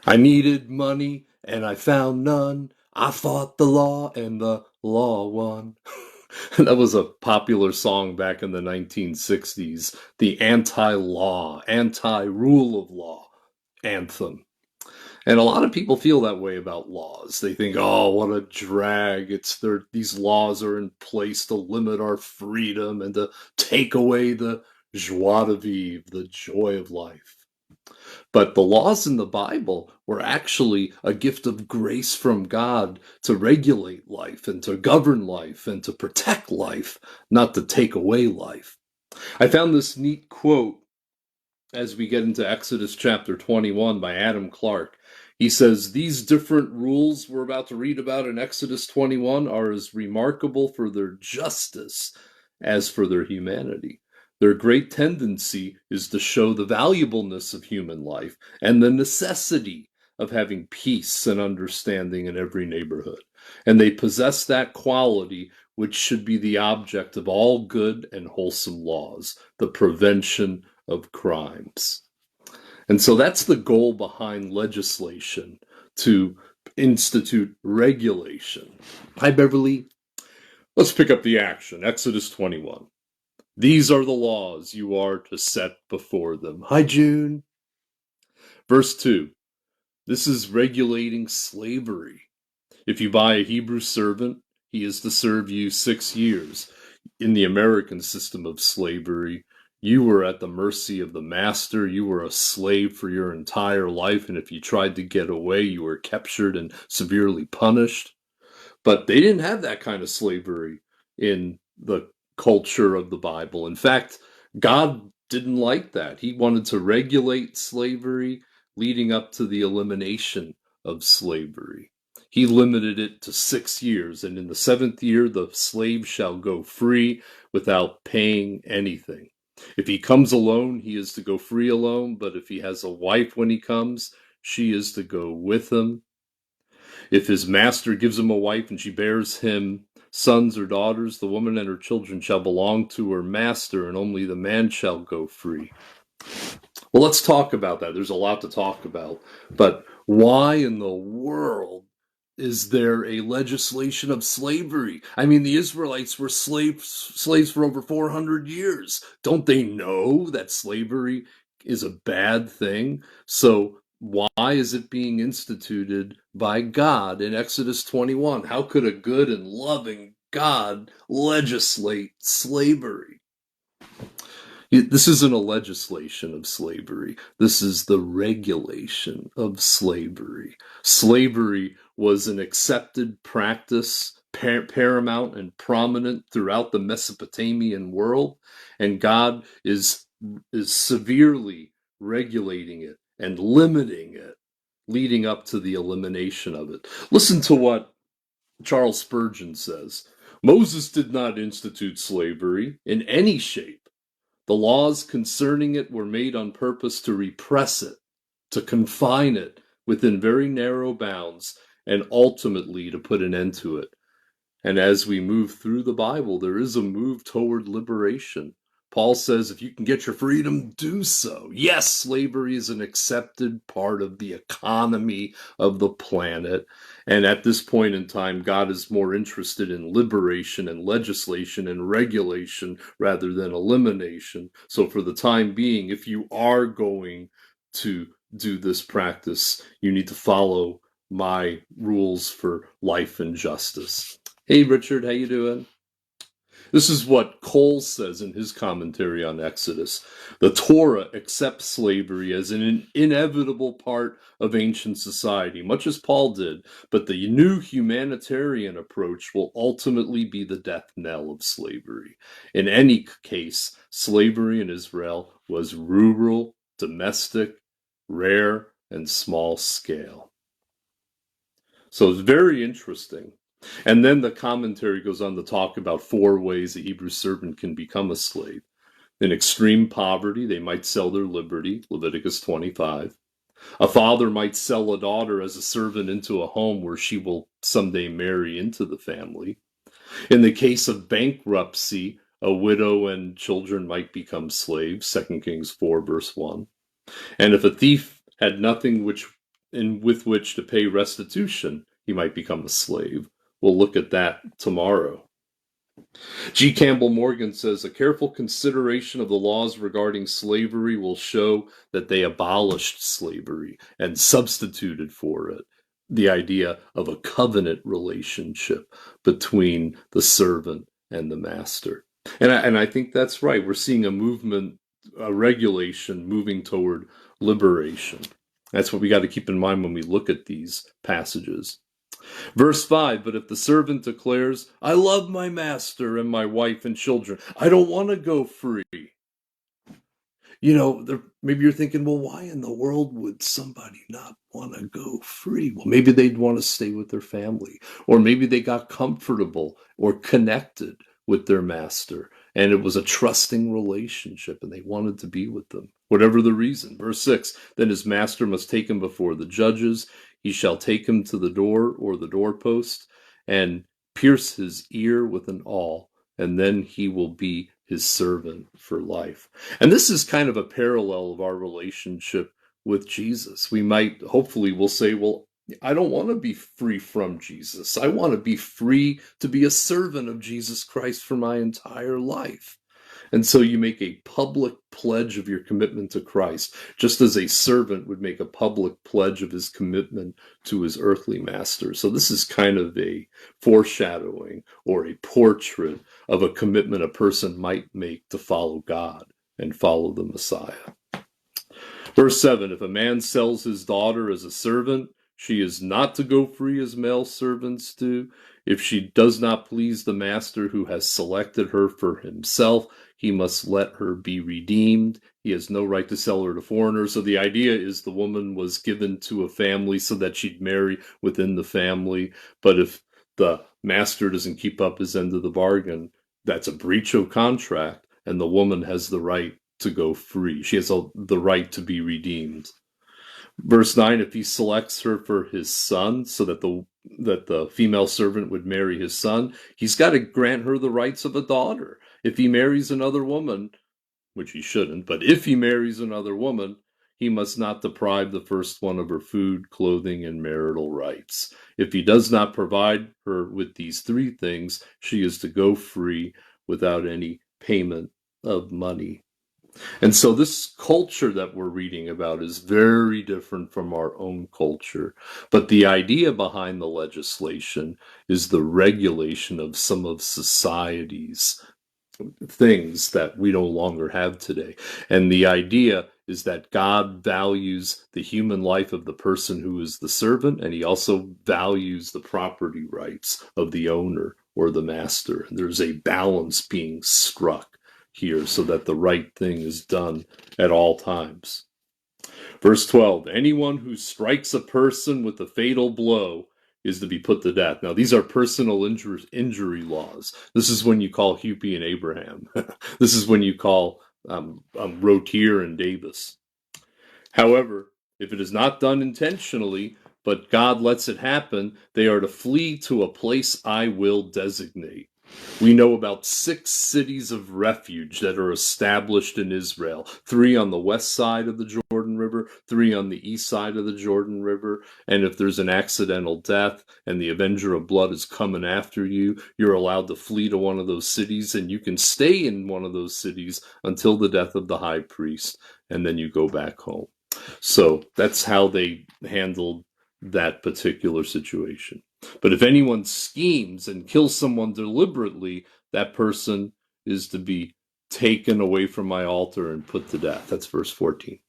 I needed money and I found none. I fought the law and the law won. That was a popular song back in the 1960s, the anti-law, anti-rule of law anthem. And a lot of people feel that way about laws. They think, "Oh, what a drag. These laws are in place to limit our freedom and to take away the joie de vivre, the joy of life." But the laws in the Bible were actually a gift of grace from God to regulate life and to govern life and to protect life, not to take away life. I found this neat quote as we get into Exodus chapter 21 by Adam Clark. He says, "These different rules we're about to read about in Exodus 21 are as remarkable for their justice as for their humanity. Their great tendency is to show the valuableness of human life and the necessity of having peace and understanding in every neighborhood. And they possess that quality which should be the object of all good and wholesome laws, the prevention of crimes." And so that's the goal behind legislation, to institute regulation. Hi, Beverly. Let's pick up the action. Exodus 21. These are the laws you are to set before them. Hi, June. Verse 2. This is regulating slavery. If you buy a Hebrew servant, he is to serve you 6 years. In the American system of slavery, you were at the mercy of the master. You were a slave for your entire life, and if you tried to get away, you were captured and severely punished. But they didn't have that kind of slavery in the culture of the Bible. In fact, God didn't like that. He wanted to regulate slavery leading up to the elimination of slavery. He limited it to 6 years, and in the 7th year, the slave shall go free without paying anything. If he comes alone, he is to go free alone, but if he has a wife when he comes, she is to go with him. If his master gives him a wife and she bears him sons or daughters, the woman and her children shall belong to her master, and only the man shall go free. Well, let's talk about that. There's a lot to talk about. But why in the world is there a legislation of slavery? I mean, the Israelites were slaves for over 400 years. Don't they know that slavery is a bad thing? So why is it being instituted by God in Exodus 21? How could a good and loving God legislate slavery? This isn't a legislation of slavery. This is the regulation of slavery. Slavery was an accepted practice, paramount and prominent throughout the Mesopotamian world, and God is severely regulating it and limiting it, leading up to the elimination of it. Listen to what Charles Spurgeon says. "Moses did not institute slavery in any shape. The laws concerning it were made on purpose to repress it, to confine it within very narrow bounds, and ultimately to put an end to it." And as we move through the Bible, there is a move toward liberation. Paul says, if you can get your freedom, do so. Yes, slavery is an accepted part of the economy of the planet. And at this point in time, God is more interested in liberation and legislation and regulation rather than elimination. So for the time being, if you are going to do this practice, you need to follow my rules for life and justice. Hey, Richard, how you doing? This is what Cole says in his commentary on Exodus. The Torah accepts slavery as an inevitable part of ancient society, much as Paul did, but the new humanitarian approach will ultimately be the death knell of slavery. In any case, slavery in Israel was rural, domestic, rare, and small scale. So it's very interesting. And then the commentary goes on to talk about 4 ways a Hebrew servant can become a slave. In extreme poverty, they might sell their liberty, Leviticus 25. A father might sell a daughter as a servant into a home where she will someday marry into the family. In the case of bankruptcy, a widow and children might become slaves, 2 Kings 4, verse 1. And if a thief had nothing which and with which to pay restitution, he might become a slave. We'll look at that tomorrow. G. Campbell Morgan says a careful consideration of the laws regarding slavery will show that they abolished slavery and substituted for it the idea of a covenant relationship between the servant and the master. And I think that's right. We're seeing a movement, a regulation moving toward liberation. That's what we got to keep in mind when we look at these passages. Verse 5, but if the servant declares, I love my master and my wife and children, I don't want to go free. Maybe you're thinking, well, why in the world would somebody not want to go free? Well, maybe they'd want to stay with their family, or maybe they got comfortable or connected with their master, and it was a trusting relationship, and they wanted to be with them, whatever the reason. Verse 6, then his master must take him before the judges. He shall take him to the door or the doorpost and pierce his ear with an awl, and then he will be his servant for life. And this is kind of a parallel of our relationship with Jesus. Hopefully we'll say, well, I don't want to be free from Jesus. I want to be free to be a servant of Jesus Christ for my entire life. And so you make a public pledge of your commitment to Christ, just as a servant would make a public pledge of his commitment to his earthly master. So this is kind of a foreshadowing or a portrait of a commitment a person might make to follow God and follow the Messiah. Verse 7, if a man sells his daughter as a servant, she is not to go free as male servants do. If she does not please the master who has selected her for himself, he must let her be redeemed. He has no right to sell her to foreigners. So the idea is the woman was given to a family so that she'd marry within the family. But if the master doesn't keep up his end of the bargain, that's a breach of contract, and the woman has the right to go free. She has the right to be redeemed. Verse 9, if he selects her for his son so that the female servant would marry his son, he's got to grant her the rights of a daughter. If he marries another woman, which he shouldn't, but if he marries another woman, he must not deprive the first one of her food, clothing, and marital rights. If he does not provide her with these three things, she is to go free without any payment of money. And so this culture that we're reading about is very different from our own culture. But the idea behind the legislation is the regulation of some of society's things that we no longer have today. And the idea is that God values the human life of the person who is the servant, and he also values the property rights of the owner or the master. And there's a balance being struck here so that the right thing is done at all times. Verse 12, anyone who strikes a person with a fatal blow is to be put to death. Now, these are personal injury laws. This is when you call Huppy and Abraham. This is when you call Rotier and Davis. However, if it is not done intentionally, but God lets it happen, they are to flee to a place I will designate. We know about 6 cities of refuge that are established in Israel. 3 on the west side of the Jordan River, 3 on the east side of the Jordan River. And if there's an accidental death and the avenger of blood is coming after you, you're allowed to flee to one of those cities, and you can stay in one of those cities until the death of the high priest, and then you go back home. So that's how they handled that particular situation. But if anyone schemes and kills someone deliberately, that person is to be taken away from my altar and put to death. That's verse 14.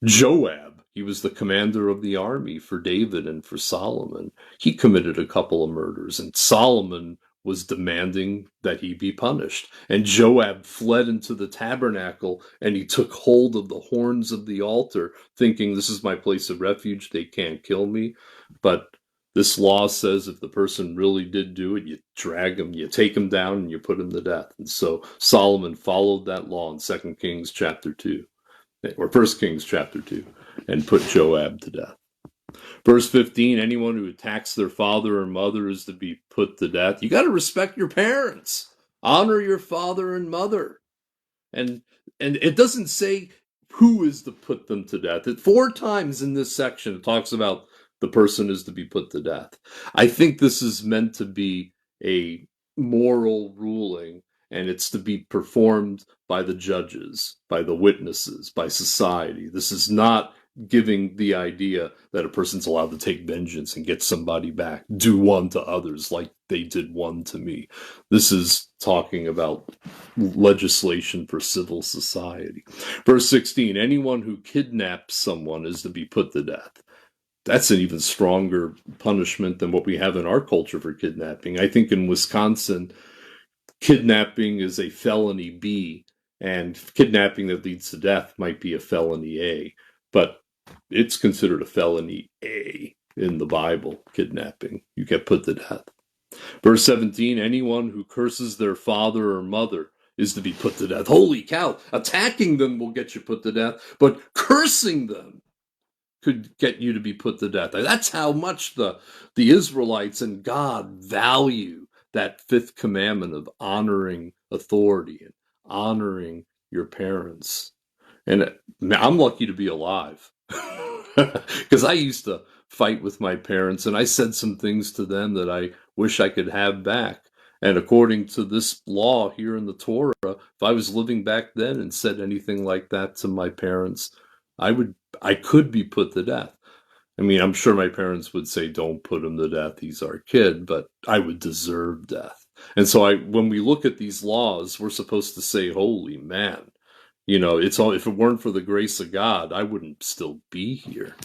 Joab, he was the commander of the army for David and for Solomon. He committed a couple of murders, and Solomon was demanding that he be punished. And Joab fled into the tabernacle, and he took hold of the horns of the altar, thinking, this is my place of refuge, they can't kill me. But this law says if the person really did do it, you drag him, you take him down, and you put him to death. And so Solomon followed that law in 2 Kings chapter 2, or 1 Kings chapter 2, and put Joab to death. Verse 15, anyone who attacks their father or mother is to be put to death. You got to respect your parents. Honor your father and mother. And it doesn't say who is to put them to death. 4 times in this section it talks about the person is to be put to death. I think this is meant to be a moral ruling, and it's to be performed by the judges, by the witnesses, by society. This is not giving the idea that a person's allowed to take vengeance and get somebody back, do one to others like they did one to me. This is talking about legislation for civil society. Verse 16, anyone who kidnaps someone is to be put to death. That's an even stronger punishment than what we have in our culture for kidnapping. I think in Wisconsin, kidnapping is a felony B, and kidnapping that leads to death might be a felony A. But it's considered a felony A in the Bible, kidnapping. You get put to death. Verse 17, anyone who curses their father or mother is to be put to death. Holy cow, attacking them will get you put to death, but cursing them could get you to be put to death. That's how much the Israelites and God value that fifth commandment of honoring authority and honoring your parents. And I'm lucky to be alive because I used to fight with my parents, and I said some things to them that I wish I could have back. And according to this law here in the Torah, if I was living back then and said anything like that to my parents, I could be put to death. I mean, I'm sure my parents would say, don't put him to death, he's our kid, but I would deserve death. And so when we look at these laws, we're supposed to say, holy man, you know, if it weren't for the grace of God, I wouldn't still be here.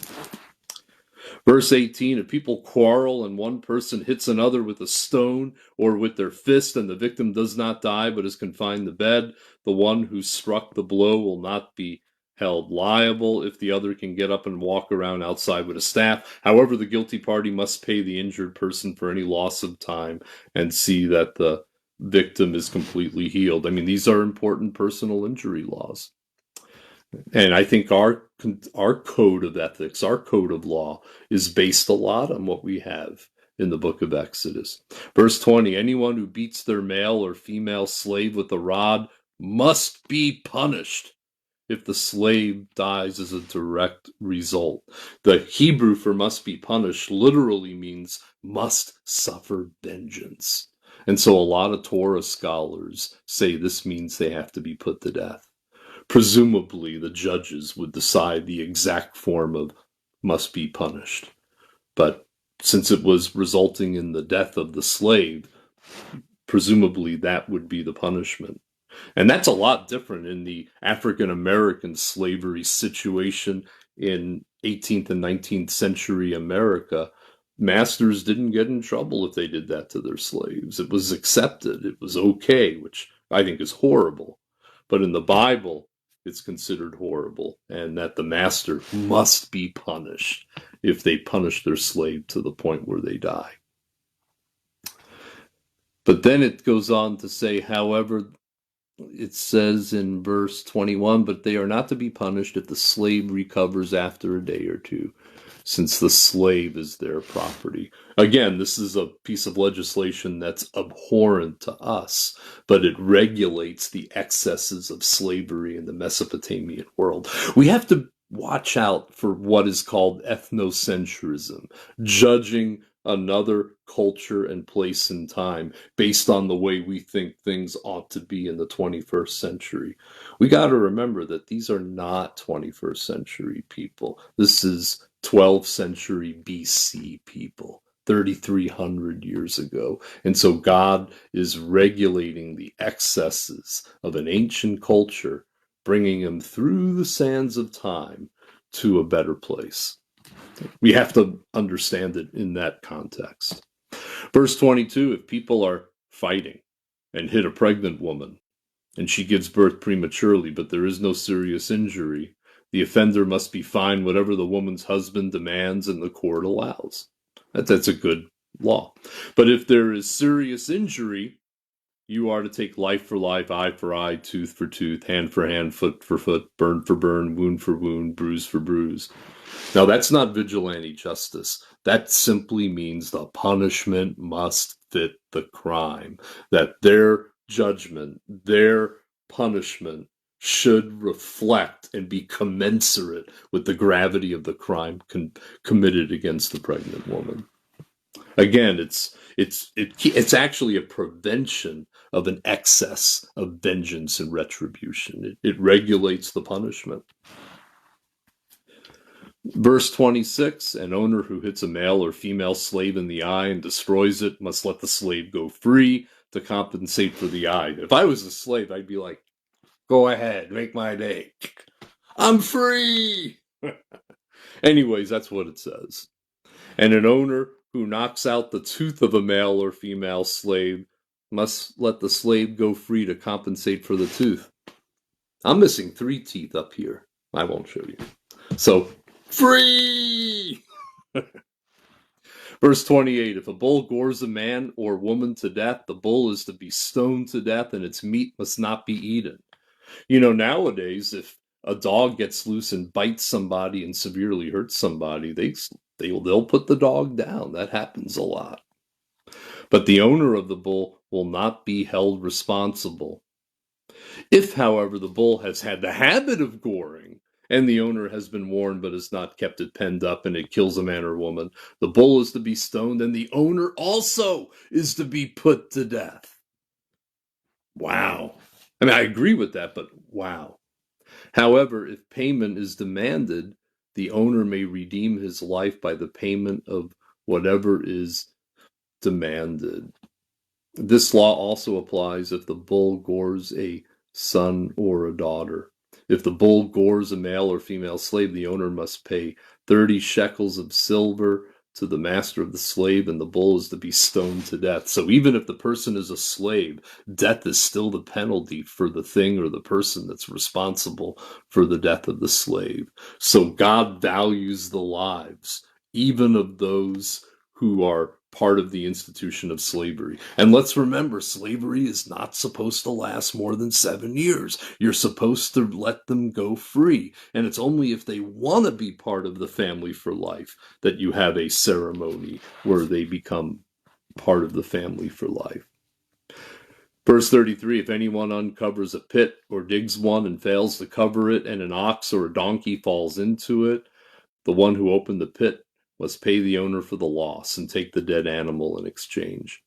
Verse 18, if people quarrel and one person hits another with a stone or with their fist and the victim does not die but is confined to bed, the one who struck the blow will not be held liable if the other can get up and walk around outside with a staff. However, the guilty party must pay the injured person for any loss of time and see that the victim is completely healed. I mean, these are important personal injury laws. And I think our code of ethics, our code of law, is based a lot on what we have in the book of Exodus. Verse 20, anyone who beats their male or female slave with a rod must be punished if the slave dies as a direct result. The Hebrew for must be punished literally means must suffer vengeance. And so a lot of Torah scholars say this means they have to be put to death. Presumably, the judges would decide the exact form of must be punished. But since it was resulting in the death of the slave, presumably that would be the punishment. And that's a lot different in the African American slavery situation in 18th and 19th century America. Masters didn't get in trouble if they did that to their slaves. It was accepted. It was okay, which I think is horrible. But in the Bible, it's considered horrible, and that the master must be punished if they punish their slave to the point where they die. But then it goes on to say, however, it says in verse 21, but they are not to be punished if the slave recovers after a day or two, since the slave is their property. Again, this is a piece of legislation that's abhorrent to us, but it regulates the excesses of slavery in the Mesopotamian world. We have to watch out for what is called ethnocentrism, judging another culture and place and time based on the way we think things ought to be in the 21st century. We got to remember that these are not 21st century people. This is 12th century BC people, 3,300 years ago. And so God is regulating the excesses of an ancient culture, bringing them through the sands of time to a better place. We have to understand it in that context. Verse 22, if people are fighting and hit a pregnant woman and she gives birth prematurely, but there is no serious injury, the offender must be fined whatever the woman's husband demands and the court allows. That's a good law. But if there is serious injury, you are to take life for life, eye for eye, tooth for tooth, hand for hand, foot for foot, burn for burn, wound for wound, bruise for bruise. Now, that's not vigilante justice. That simply means the punishment must fit the crime, that their judgment, their punishment should reflect and be commensurate with the gravity of the crime committed against the pregnant woman. Again, it's actually a prevention of an excess of vengeance and retribution. It regulates the punishment. Verse 26, an owner who hits a male or female slave in the eye and destroys it must let the slave go free to compensate for the eye. If I was a slave, I'd be like, go ahead, make my day. I'm free! Anyways, that's what it says. And an owner who knocks out the tooth of a male or female slave must let the slave go free to compensate for the tooth. I'm missing 3 teeth up here. I won't show you. So, free! Verse 28, if a bull gores a man or woman to death, the bull is to be stoned to death and its meat must not be eaten. Nowadays, if a dog gets loose and bites somebody and severely hurts somebody, they'll put the dog down. That happens a lot. But the owner of the bull will not be held responsible. If, however, the bull has had the habit of goring, and the owner has been warned but has not kept it penned up and it kills a man or woman, the bull is to be stoned and the owner also is to be put to death. Wow. I agree with that, but wow. However, if payment is demanded, the owner may redeem his life by the payment of whatever is demanded. This law also applies if the bull gores a son or a daughter. If the bull gores a male or female slave, the owner must pay 30 shekels of silver to the master of the slave, and the bull is to be stoned to death. So even if the person is a slave, death is still the penalty for the thing or the person that's responsible for the death of the slave. So God values the lives, even of those who are part of the institution of slavery. And let's remember, slavery is not supposed to last more than 7 years. You're supposed to let them go free. And it's only if they want to be part of the family for life that you have a ceremony where they become part of the family for life. Verse 33, if anyone uncovers a pit or digs one and fails to cover it, and an ox or a donkey falls into it, the one who opened the pit must pay the owner for the loss and take the dead animal in exchange.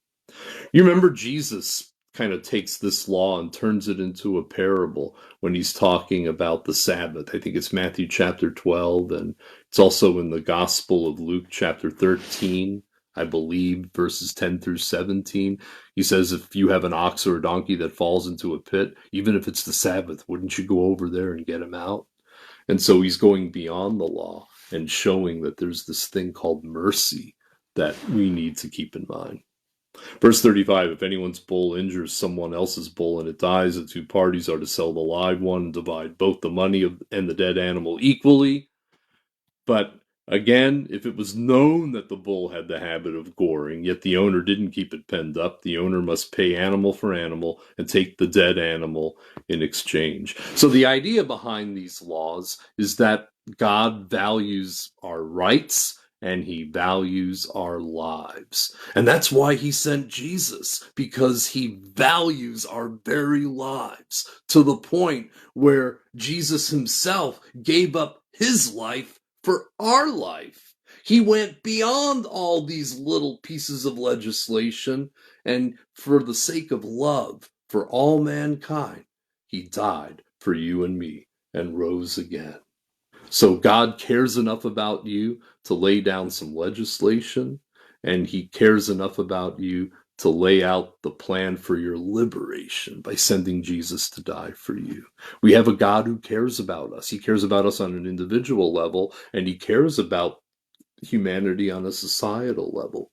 You remember Jesus kind of takes this law and turns it into a parable when he's talking about the Sabbath. I think it's Matthew chapter 12, and it's also in the Gospel of Luke chapter 13, I believe, verses 10 through 17. He says, if you have an ox or a donkey that falls into a pit, even if it's the Sabbath, wouldn't you go over there and get him out? And so he's going beyond the law and showing that there's this thing called mercy that we need to keep in mind. Verse 35, if anyone's bull injures someone else's bull and it dies, the 2 parties are to sell the live one and divide both the money and the dead animal equally. But again, if it was known that the bull had the habit of goring, yet the owner didn't keep it penned up, the owner must pay animal for animal and take the dead animal in exchange. So the idea behind these laws is that God values our rights and he values our lives. And that's why he sent Jesus, because he values our very lives to the point where Jesus himself gave up his life for our life. He went beyond all these little pieces of legislation, and for the sake of love for all mankind, he died for you and me and rose again. So God cares enough about you to lay down some legislation, and he cares enough about you to lay out the plan for your liberation by sending Jesus to die for you. We have a God who cares about us. He cares about us on an individual level, and he cares about humanity on a societal level.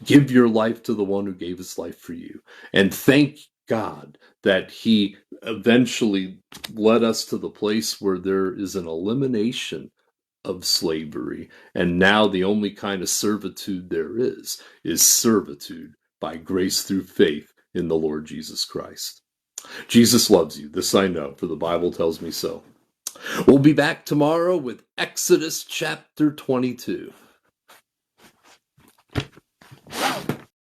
Give your life to the one who gave his life for you, and thank God that he eventually led us to the place where there is an elimination of slavery, and now the only kind of servitude there is servitude by grace through faith in the Lord Jesus Christ. Jesus loves you. This I know, for the Bible tells me so. We'll be back tomorrow with Exodus chapter 22.